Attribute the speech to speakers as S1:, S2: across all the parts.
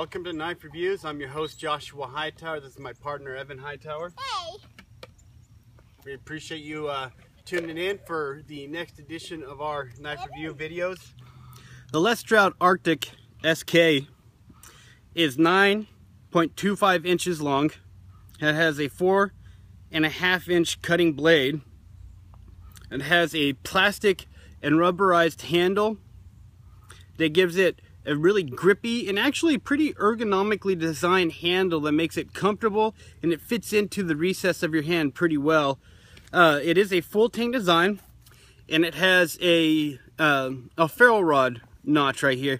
S1: welcome to Knife Reviews. I'm your host Joshua Hightower. This is my partner Evan Hightower.
S2: Hey!
S1: We appreciate you tuning in for the next edition of our knife review videos. The Stroud Arctic SK is 9.25 inches long. It has a 4.5 inch cutting blade. It has a plastic and rubberized handle that gives it a really grippy and actually pretty ergonomically designed handle that makes it comfortable, and it fits into the recess of your hand pretty well. It is a full tang design, and it has a ferrule rod notch right here.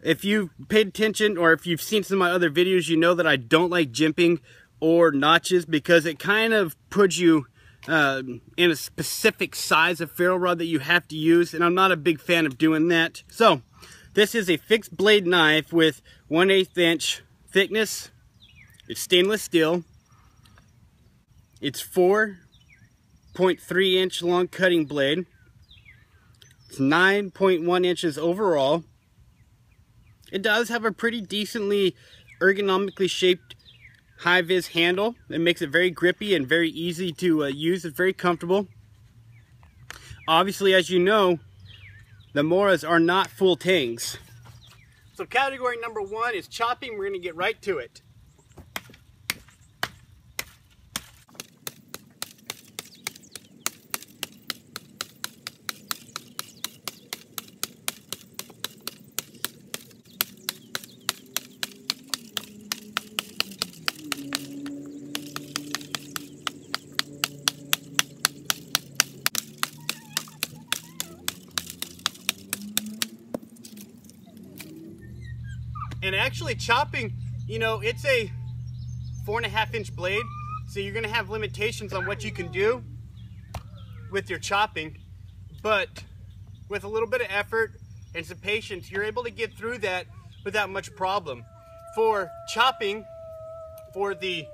S1: If you've paid attention or if you've seen some of my other videos, you know that I don't like jimping or notches because it kind of puts you in a specific size of ferrule rod that you have to use, and I'm not a big fan of doing that. So this is a fixed blade knife with 1/8 inch thickness. It's stainless steel. It's 4.3 inch long cutting blade. It's 9.1 inches overall. It does have a pretty decently ergonomically shaped high-vis handle. It makes it very grippy and very easy to use. It's very comfortable. Obviously, as you know, the Moras are not full tangs. So category number 1 is chopping. We're going to get right to it. And actually chopping, you know, it's a 4.5 inch blade, so you're gonna have limitations on what you can do with your chopping, but with a little bit of effort and some patience, you're able to get through that without much problem. For chopping, for the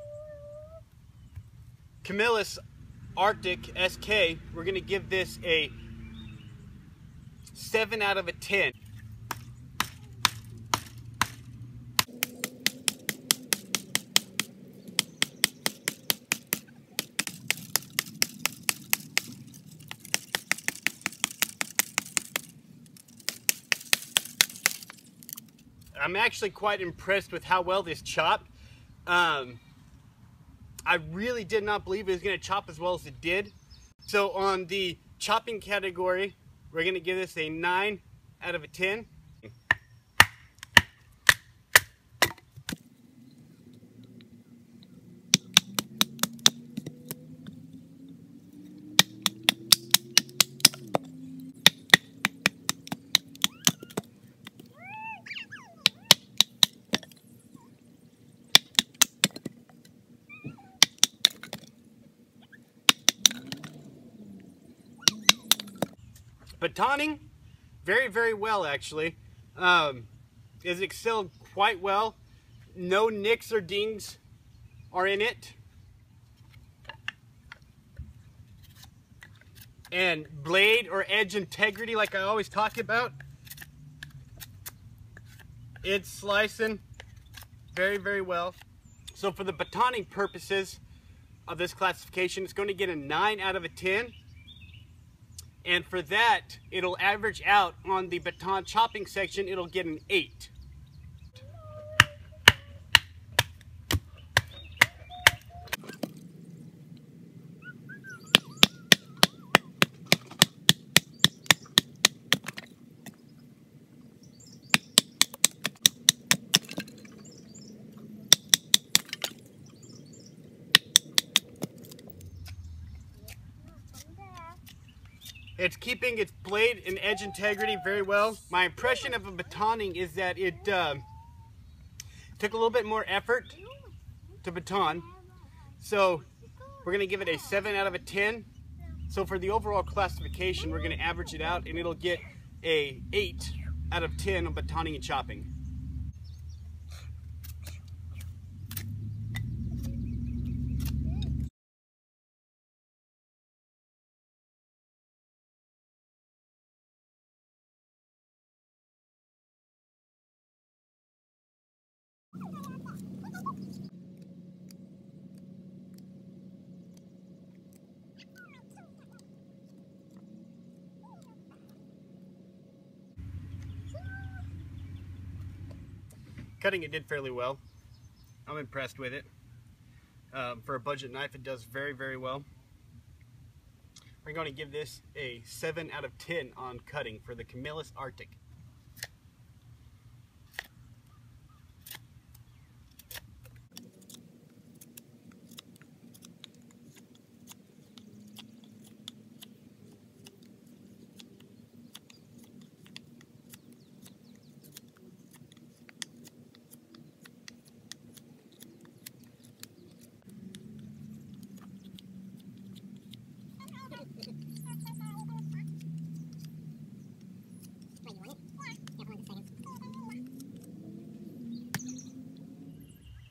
S1: Camillus Arctic SK, we're gonna give this a 7 out of 10. I'm actually quite impressed with how well this chopped. I really did not believe it was going to chop as well as it did. So on the chopping category, we're going to give this a 9 out of 10. Batoning, very, very well actually. Is excelled quite well. No nicks or dings are in it. And blade or edge integrity, like I always talk about, it's slicing very, very well. So for the batoning purposes of this classification, it's going to get a 9 out of 10. And for that, it'll average out on the baton chopping section, it'll get an 8. It's keeping its blade and edge integrity very well. My impression of a batoning is that it took a little bit more effort to baton. So we're going to give it a 7 out of 10. So for the overall classification, we're going to average it out, and it'll get a 8 out of 10 on batoning and chopping. Cutting it did fairly well. I'm impressed with it. For a budget knife, it does very, very well. We're going to give this a 7 out of 10 on cutting for the Camillus Arctic.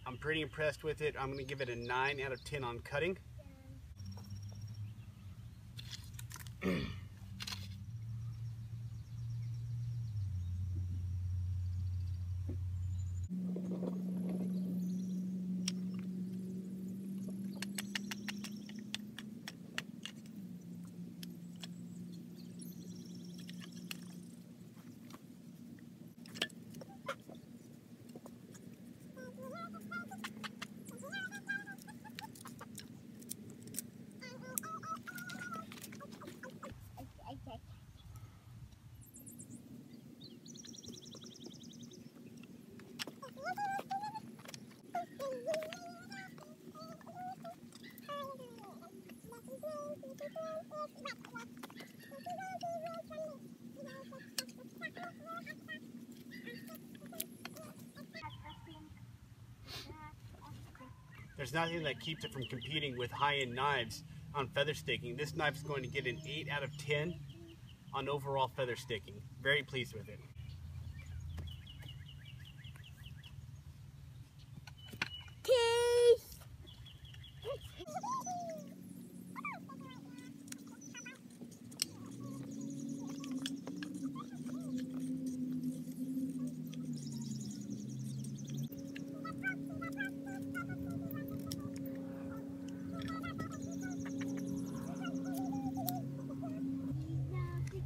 S1: I'm pretty impressed with it. I'm going to give it a 9 out of 10 on cutting. There's nothing that keeps it from competing with high-end knives on feather sticking. This knife is going to get an 8 out of 10 on overall feather sticking. Very pleased with it.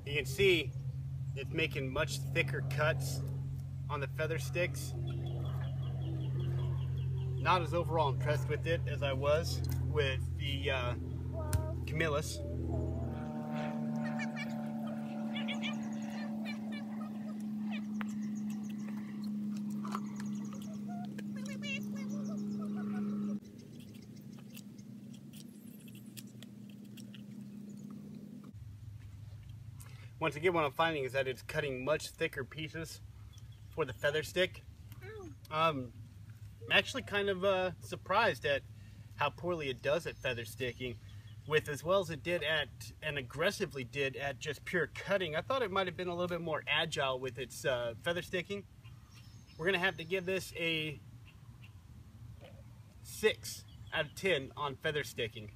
S1: You can see it's making much thicker cuts on the feather sticks. Not as overall impressed with it as I was with the Camillus. Once again, what I'm finding is that it's cutting much thicker pieces for the feather stick. I'm actually kind of surprised at how poorly it does at feather sticking, with as well as it did at, and aggressively did at just pure cutting. I thought it might have been a little bit more agile with its feather sticking. We're going to have to give this a 6 out of 10 on feather sticking.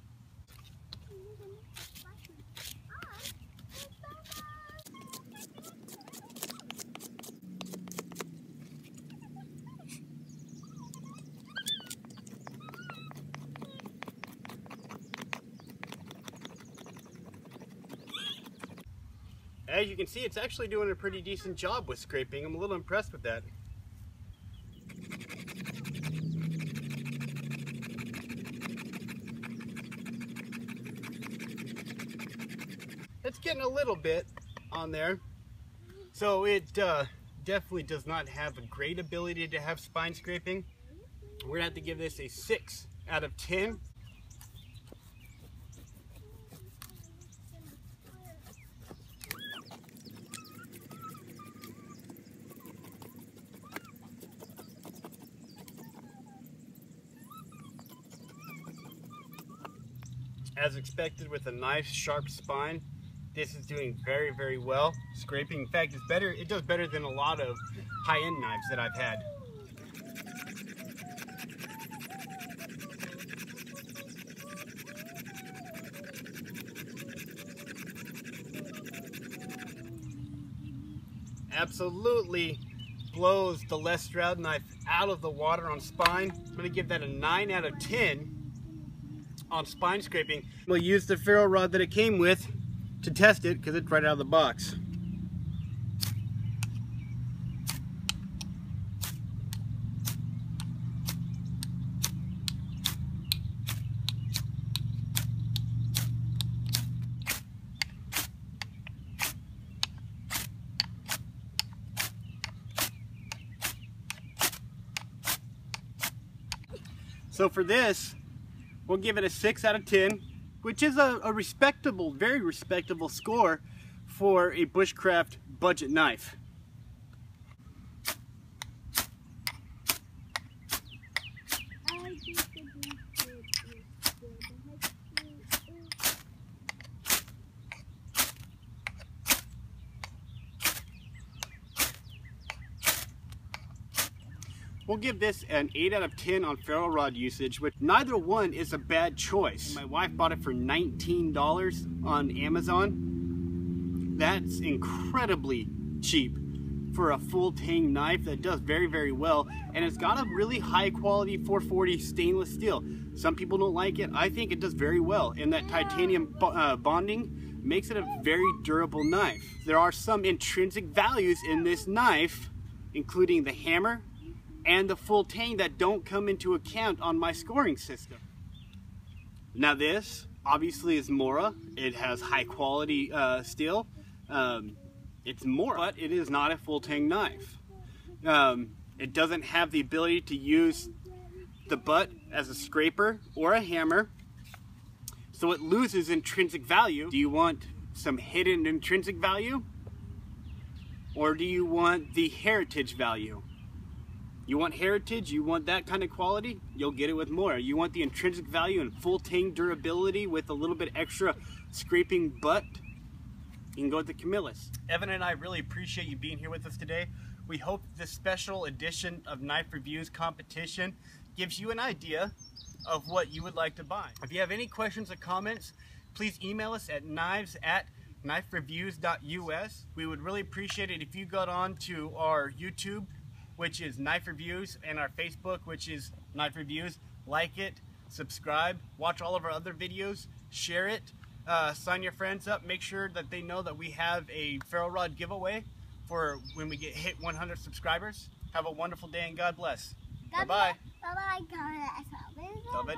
S1: As you can see, it's actually doing a pretty decent job with scraping. I'm a little impressed with that. It's getting a little bit on there. So it definitely does not have a great ability to have spine scraping. We're gonna have to give this a 6 out of 10. As expected, with a nice sharp spine, this is doing very, very well. Scraping, in fact, it's better. It does better than a lot of high-end knives that I've had. Absolutely blows the Les Stroud knife out of the water on spine. I'm going to give that a 9 out of 10 on spine scraping. We'll use the ferro rod that it came with to test it because it's right out of the box. So for this, we'll give it a 6 out of 10, which is a respectable, very respectable score for a bushcraft budget knife. We'll give this an 8 out of 10 on ferro rod usage, which neither one is a bad choice. My wife bought it for $19 on Amazon. That's incredibly cheap for a full tang knife that does very, very well. And it's got a really high quality 440 stainless steel. Some people don't like it. I think it does very well. And that titanium bonding makes it a very durable knife. There are some intrinsic values in this knife, including the hammer and the full tang, that don't come into account on my scoring system. Now this obviously is Mora. It has high quality steel. It's Mora, but it is not a full tang knife. It doesn't have the ability to use the butt as a scraper or a hammer, so it loses intrinsic value. Do you want some hidden intrinsic value, or do you want the heritage value? You want heritage, you want that kind of quality, you'll get it with Mora. You want the intrinsic value and full tang durability with a little bit extra scraping butt, you can go with the Camillus. Evan and I really appreciate you being here with us today. We hope this special edition of Knife Reviews competition gives you an idea of what you would like to buy. If you have any questions or comments, please email us at knives@knifereviews.us. We would really appreciate it if you got on to our YouTube, which is Knife Reviews, and our Facebook, which is Knife Reviews. Like it, subscribe, watch all of our other videos, share it, sign your friends up, make sure that they know that we have a ferro rod giveaway for when we get hit 100 subscribers. Have a wonderful day and God bless. Bye-bye.
S2: Bye-bye.
S1: Bye-bye.